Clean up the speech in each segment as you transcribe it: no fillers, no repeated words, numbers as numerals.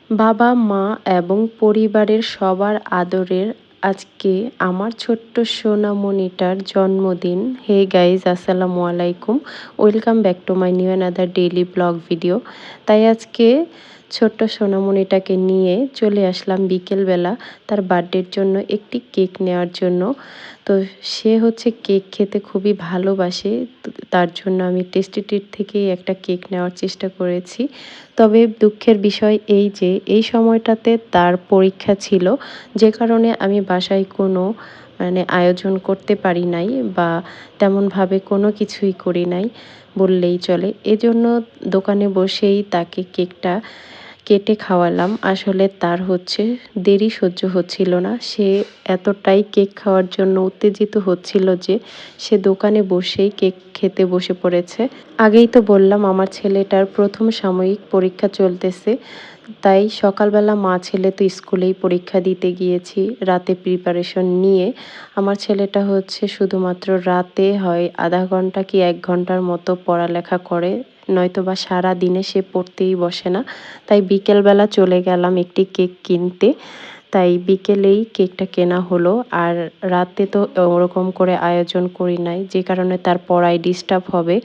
বাবা, মা এবং পরিবারের সবার আদরের আজকে আমার ছোট্ট সোনামণিটার জন্মদিন। হে গাইজ, আসসালামু আলাইকুম। Welcome back to my new another daily blog video. তাই আজকে ছোট্ট সোনামণিটাকে নিয়ে চলে আসলাম বিকেলবেলা তার বার্থডের জন্য একটি কেক নেওয়ার জন্য। তো সে হচ্ছে কেক খেতে খুবই ভালোবাসে, তার জন্য আমি টেস্টি ট্রিট থেকেই একটা কেক নেওয়ার চেষ্টা করেছি। তবে দুঃখের বিষয় এই যে এই সময়টাতে তার পরীক্ষা ছিল, যে কারণে আমি বাসায় কোনো আয়োজন করতে পারি নাই বা তেমনভাবে কোনো কিছুই করি নাই বললেই চলে। এজন্য দোকানে বসেই তাকে কেকটা কেটে খাওয়ালাম। আসলে তার হচ্ছে দেরি সহ্য হচ্ছিল না, সে এতটাই কেক খাওয়ার জন্য উত্তেজিত হচ্ছিল যে সে দোকানে বসেই কেক খেতে বসে পড়েছে। আগেই তো বললাম আমার ছেলেটার প্রথম সাময়িক পরীক্ষা চলতেছে, তাই সকালবেলা মা ছেলে তো স্কুলেই পরীক্ষা দিতে গিয়েছি রাতে প্রিপারেশন নিয়ে। আমার ছেলেটা হচ্ছে শুধুমাত্র রাতে হয় আধা ঘন্টা কি 1 ঘন্টার মতো পড়ালেখা করে, নয়তো বা সারা দিনে সে পড়তেই বসে না। তাই বিকেলবেলা চলে গেলাম একটি কেক কিনতে, তাই বিকেলেই কেকটা কেনা হলো। আর রাতে তো ওরকম করে আয়োজন করি নাই, যে কারণে তার পড়ায় ডিস্টার্ব হবে।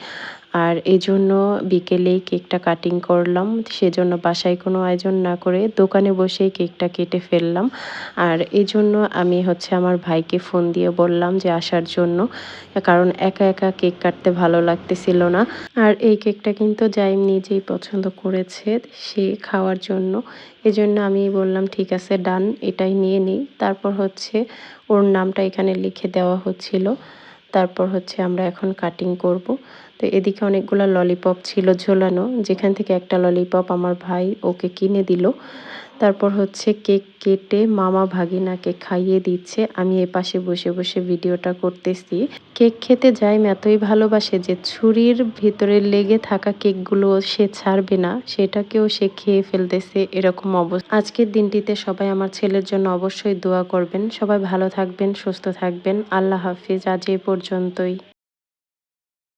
আর এজন্য বিকেলেই কেকটা কাটিং করলাম, সেজন্য বাসায় কোনো আয়োজন না করে দোকানে বসেই কেকটা কেটে ফেললাম। আর এজন্য আমি হচ্ছে আমার ভাইকে ফোন দিয়ে বললাম যে আসার জন্য, কারণ একা একা কেক কাটতে ভালো লাগতেছিল না। আর এই কেকটা কিন্তু জাইম নিজেই পছন্দ করেছে সে খাওয়ার জন্য, এজন্য আমি বললাম ঠিক আছে ডান, এটাই নিয়ে নিই। তারপর হচ্ছে ওর নামটা এখানে লিখে দেওয়া হচ্ছিল। তারপর হচ্ছে আমরা এখন কাটিং করব। তো এদিকে অনেকগুলো ললিপপ ছিল ঝোলানো, যেখান থেকে একটা ললিপপ আমার ভাই ওকে কিনে দিল। তারপর হচ্ছে কেক কেটে মামা ভাগিনাকে খাইয়ে দিচ্ছে, আমি এপাশে বসে বসে ভিডিওটা করতেছি। কেক খেতে জাইম এতই ভালোবাসে যে ছুরির ভিতরে লেগে থাকা কেকগুলো সে ছাড়বে না, সেটাকেও সে খেয়ে ফেলতেছে, এরকম অবস্থা। আজকের দিনটিতে সবাই আমার ছেলের জন্য অবশ্যই দোয়া করবেন। সবাই ভালো থাকবেন, সুস্থ থাকবেন। আল্লাহ হাফিজ। আজ এ পর্যন্তই।